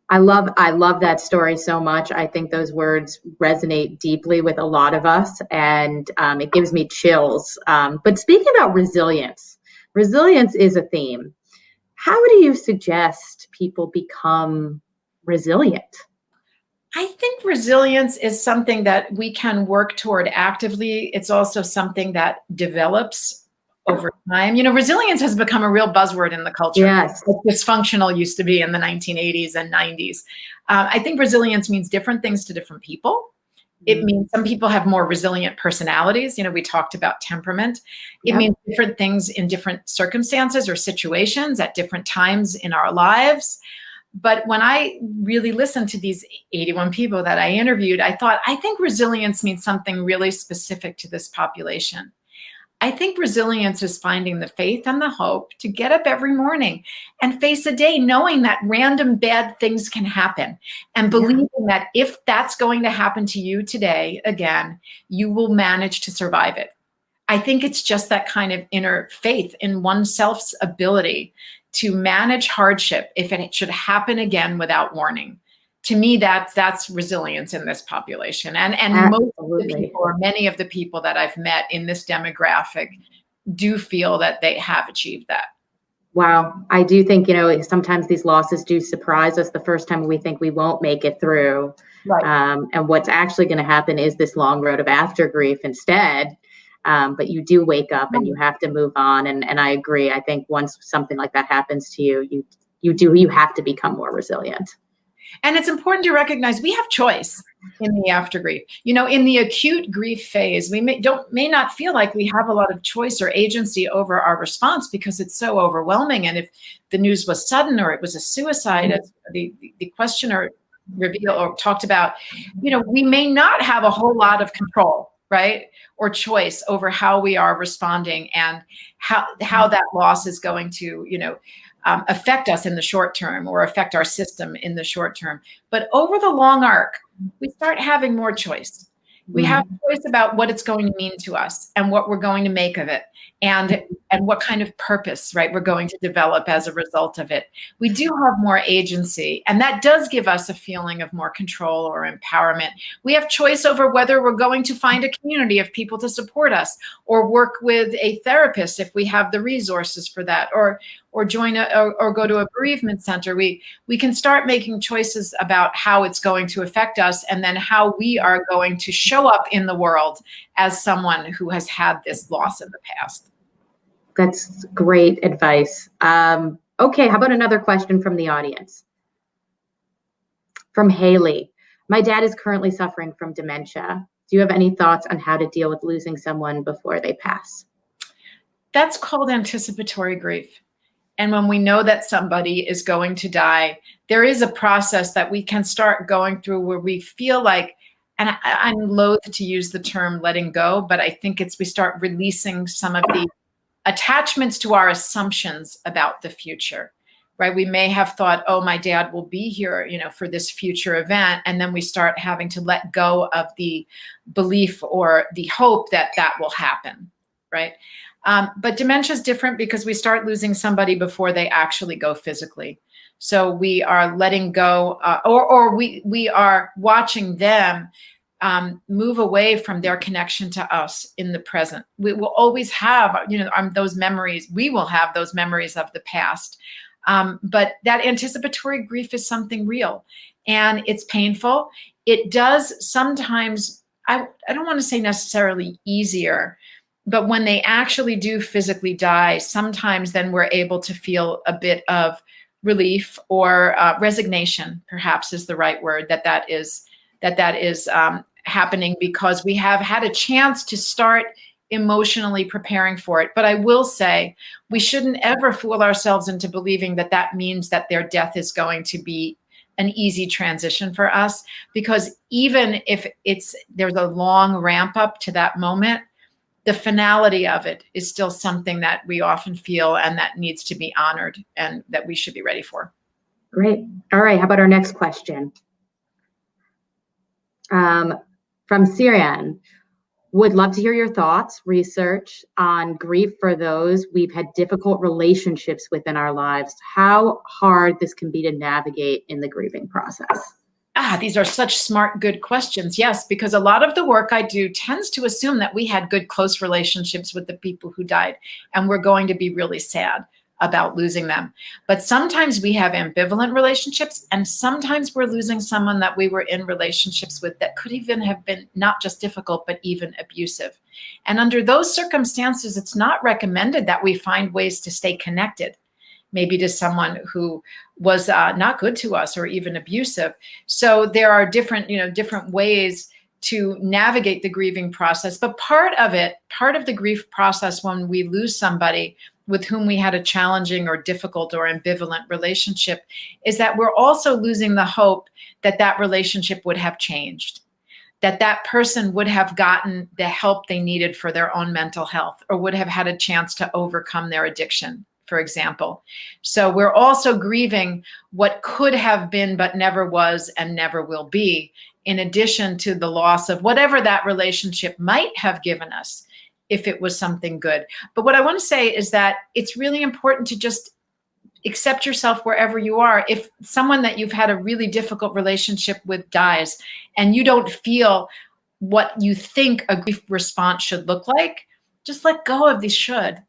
I love that story so much. I think those words resonate deeply with a lot of us, and it gives me chills. But speaking about resilience is a theme. How do you suggest people become resilient? I think resilience is something that we can work toward actively. It's also something that develops over time. You know, resilience has become a real buzzword in the culture. Yes. Dysfunctional used to be in the 1980s and 90s. I think resilience means different things to different people. It means some people have more resilient personalities. We talked about temperament. It means different things in different circumstances or situations at different times in our lives. But when I really listened to these 81 people that I interviewed, I thought, I think resilience means something really specific to this population. I think resilience is finding the faith and the hope to get up every morning and face a day knowing that random bad things can happen, and believing that if that's going to happen to you today again, you will manage to survive it. I think it's just that kind of inner faith in oneself's ability to manage hardship if it should happen again without warning. To me, that's resilience in this population. And most of the people, or many of the people that I've met in this demographic, do feel that they have achieved that. Wow. I do think, sometimes these losses do surprise us the first time we think we won't make it through. Right. And what's actually going to happen is this long road of after grief instead. But you do wake up and you have to move on. And I agree. I think once something like that happens to you, you have to become more resilient. And it's important to recognize we have choice in the after grief. In the acute grief phase, we may not feel like we have a lot of choice or agency over our response because it's so overwhelming. And if the news was sudden or it was a suicide, as the questioner revealed or talked about, we may not have a whole lot of control, right, or choice over how we are responding and how that loss is going to, affect us in the short term or affect our system in the short term. But over the long arc, we start having more choice. We have choice about what it's going to mean to us and what we're going to make of it, and what kind of purpose, right, we're going to develop as a result of it. We do have more agency, and that does give us a feeling of more control or empowerment. We have choice over whether we're going to find a community of people to support us, or work with a therapist if we have the resources for that, or join or go to a bereavement center. We can start making choices about how it's going to affect us, and then how we are going to show up in the world as someone who has had this loss in the past. That's great advice. Okay, how about another question from the audience? From Haley. My dad is currently suffering from dementia. Do you have any thoughts on how to deal with losing someone before they pass? That's called anticipatory grief. And when we know that somebody is going to die, there is a process that we can start going through where we feel like, and I'm loath to use the term letting go, but I think we start releasing some of the attachments to our assumptions about the future, right? We may have thought, oh, my dad will be here, for this future event. And then we start having to let go of the belief or the hope that that will happen, right? But dementia is different because we start losing somebody before they actually go physically. So we are letting go, or we are watching them move away from their connection to us in the present. We will always have, those memories. We will have those memories of the past. But that anticipatory grief is something real, and it's painful. It does sometimes, I don't want to say necessarily easier, but when they actually do physically die, sometimes then we're able to feel a bit of relief or resignation, perhaps is the right word, that is happening because we have had a chance to start emotionally preparing for it. But I will say we shouldn't ever fool ourselves into believing that that means that their death is going to be an easy transition for us, because even if there's a long ramp up to that moment, the finality of it is still something that we often feel and that needs to be honored and that we should be ready for. Great. All right. How about our next question? From Syrian. Would love to hear your thoughts, research on grief for those we've had difficult relationships with in our lives, how hard this can be to navigate in the grieving process. These are such smart, good questions. Yes, because a lot of the work I do tends to assume that we had good, close relationships with the people who died, and we're going to be really sad about losing them. But sometimes we have ambivalent relationships, and sometimes we're losing someone that we were in relationships with that could even have been not just difficult, but even abusive. And under those circumstances, it's not recommended that we find ways to stay connected, maybe to someone who was not good to us or even abusive. So there are different ways to navigate the grieving process. But part of the grief process when we lose somebody with whom we had a challenging or difficult or ambivalent relationship is that we're also losing the hope that that relationship would have changed, that that person would have gotten the help they needed for their own mental health or would have had a chance to overcome their addiction, for example. So we're also grieving what could have been but never was and never will be, in addition to the loss of whatever that relationship might have given us if it was something good. But what I want to say is that it's really important to just accept yourself wherever you are. If someone that you've had a really difficult relationship with dies and you don't feel what you think a grief response should look like, just let go of the should.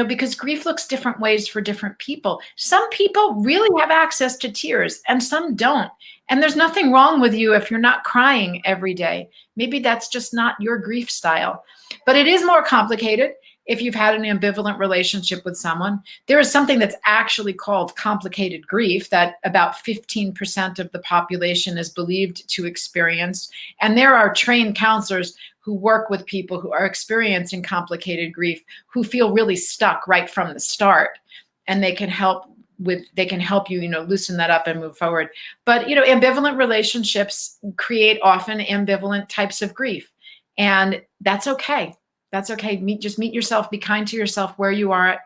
Because grief looks different ways for different people. Some people really have access to tears and some don't. And there's nothing wrong with you if you're not crying every day. Maybe that's just not your grief style. But it is more complicated if you've had an ambivalent relationship with someone. There is something that's actually called complicated grief that about 15% of the population is believed to experience. And there are trained counselors who work with people who are experiencing complicated grief, who feel really stuck right from the start, and they can help you, loosen that up and move forward. But, ambivalent relationships create often ambivalent types of grief, and that's okay. That's okay. Just meet yourself, be kind to yourself where you are,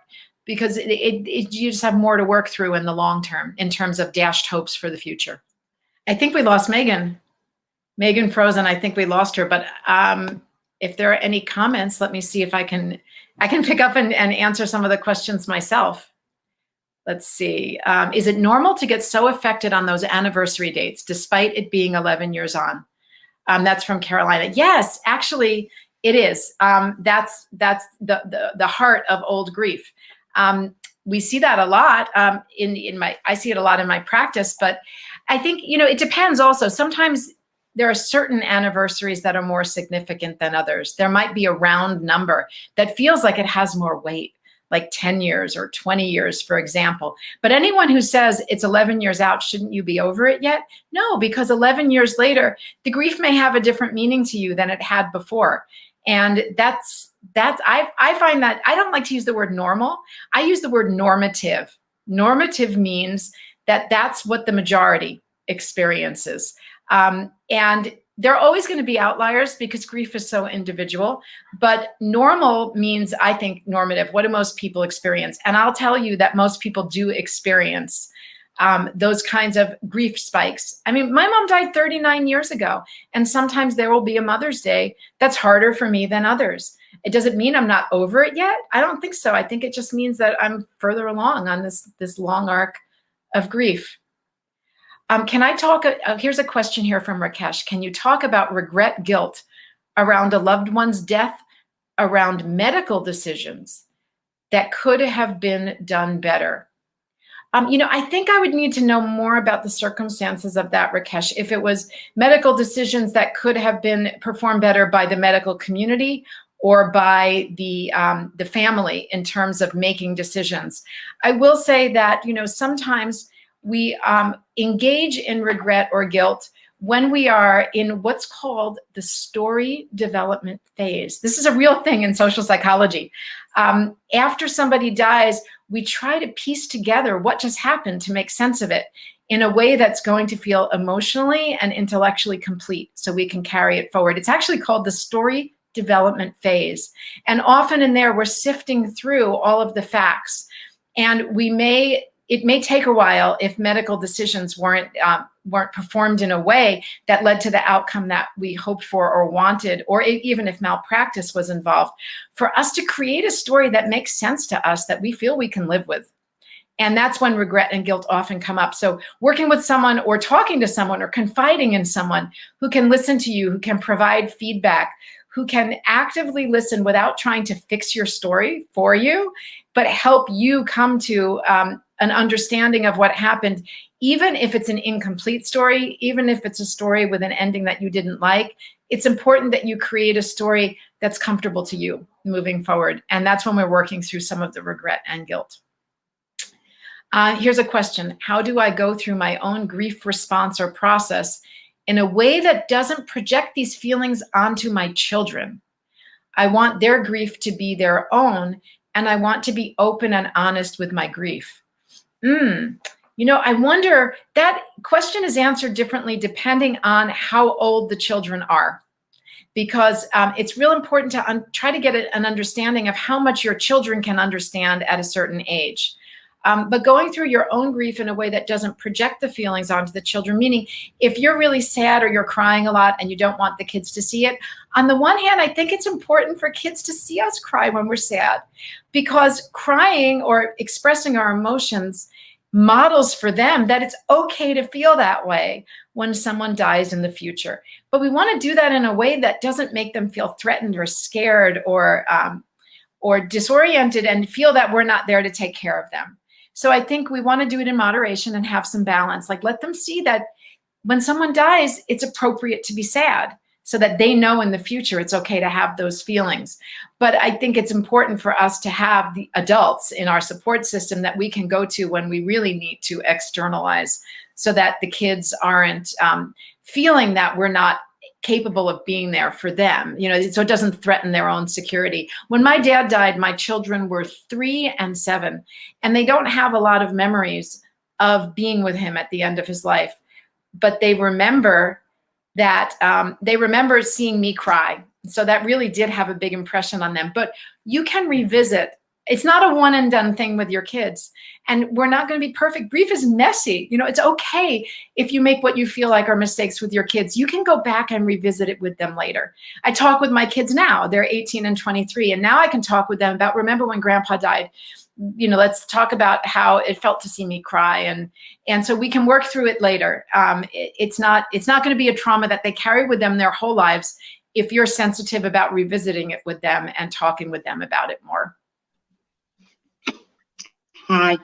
because you just have more to work through in the long term in terms of dashed hopes for the future. I think we lost Megan. Megan froze, and I think we lost her. But if there are any comments, let me see if I can pick up and answer some of the questions myself. Let's see. Is it normal to get so affected on those anniversary dates, despite it being 11 years on? That's from Carolina. Yes, actually, it is. That's the heart of old grief. We see that a lot I see it a lot in my practice, but I think, it depends also. Sometimes there are certain anniversaries that are more significant than others. There might be a round number that feels like it has more weight, like 10 years or 20 years, for example. But anyone who says it's 11 years out, shouldn't you be over it yet? No, because 11 years later, the grief may have a different meaning to you than it had before. And I find that I don't like to use the word normal. I use the word normative. Normative means that that's what the majority experiences. And there are always going to be outliers because grief is so individual, but normal means, I think, normative. What do most people experience? And I'll tell you that most people do experience those kinds of grief spikes. I mean, my mom died 39 years ago, and sometimes there will be a Mother's Day that's harder for me than others. It doesn't mean I'm not over it yet. I don't think so. I think it just means that I'm further along on this long arc of grief. Can I talk? Here's a question here from Rakesh. Can you talk about regret, guilt around a loved one's death, around medical decisions that could have been done better? I think I would need to know more about the circumstances of that, Rakesh. If it was medical decisions that could have been performed better by the medical community or by the family in terms of making decisions. I will say that, sometimes we engage in regret or guilt when we are in what's called the story development phase. This is a real thing in social psychology. After somebody dies, we try to piece together what just happened to make sense of it in a way that's going to feel emotionally and intellectually complete so we can carry it forward. It's actually called the story development phase. And often in there, we're sifting through all of the facts. And it may take a while if medical decisions weren't performed in a way that led to the outcome that we hoped for or wanted, or even if malpractice was involved, for us to create a story that makes sense to us that we feel we can live with. And that's when regret and guilt often come up. So working with someone or talking to someone or confiding in someone who can listen to you, who can provide feedback, who can actively listen without trying to fix your story for you, but help you come to an understanding of what happened, even if it's an incomplete story, even if it's a story with an ending that you didn't like. It's important that you create a story that's comfortable to you moving forward. And that's when we're working through some of the regret and guilt. Here's a question. How do I go through my own grief response or process in a way that doesn't project these feelings onto my children. I want their grief to be their own, and I want to be open and honest with my grief. I wonder, that question is answered differently depending on how old the children are, because it's real important to try to get an understanding of how much your children can understand at a certain age. But going through your own grief in a way that doesn't project the feelings onto the children, meaning if you're really sad or you're crying a lot and you don't want the kids to see it, on the one hand, I think it's important for kids to see us cry when we're sad, because crying or expressing our emotions models for them that it's okay to feel that way when someone dies in the future. But we want to do that in a way that doesn't make them feel threatened or scared or disoriented and feel that we're not there to take care of them. So I think we want to do it in moderation and have some balance. Like, let them see that when someone dies, it's appropriate to be sad, so that they know in the future it's okay to have those feelings. But I think it's important for us to have the adults in our support system that we can go to when we really need to externalize, so that the kids aren't feeling that we're not capable of being there for them, so it doesn't threaten their own security. When my dad died, my children were 3 and 7, and they don't have a lot of memories of being with him at the end of his life, but they remember that they remember seeing me cry. So that really did have a big impression on them. But you can revisit. It's not a one and done thing with your kids. And we're not going to be perfect. Grief is messy. It's okay if you make what you feel like are mistakes with your kids. You can go back and revisit it with them later. I talk with my kids now. They're 18 and 23. And now I can talk with them about, remember when Grandpa died? Let's talk about how it felt to see me cry. And so we can work through it later. It's not going to be a trauma that they carry with them their whole lives if you're sensitive about revisiting it with them and talking with them about it more. Hi.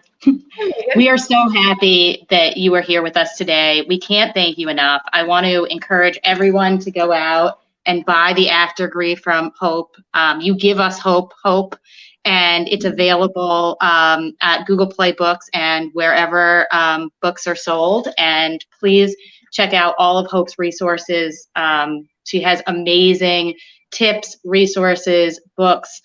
We are so happy that you are here with us today. We can't thank you enough. I want to encourage everyone to go out and buy the Aftergrief from Hope. You give us hope, and it's available at Google Play Books and wherever books are sold. And please check out all of Hope's resources. She has amazing tips, resources, books,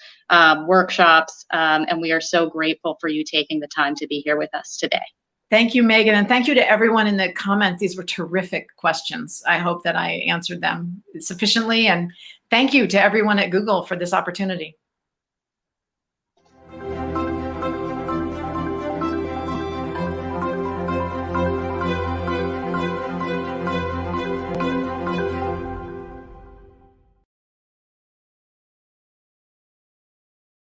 workshops, and we are so grateful for you taking the time to be here with us today. Thank you, Megan, and thank you to everyone in the comments. These were terrific questions. I hope that I answered them sufficiently, and thank you to everyone at Google for this opportunity.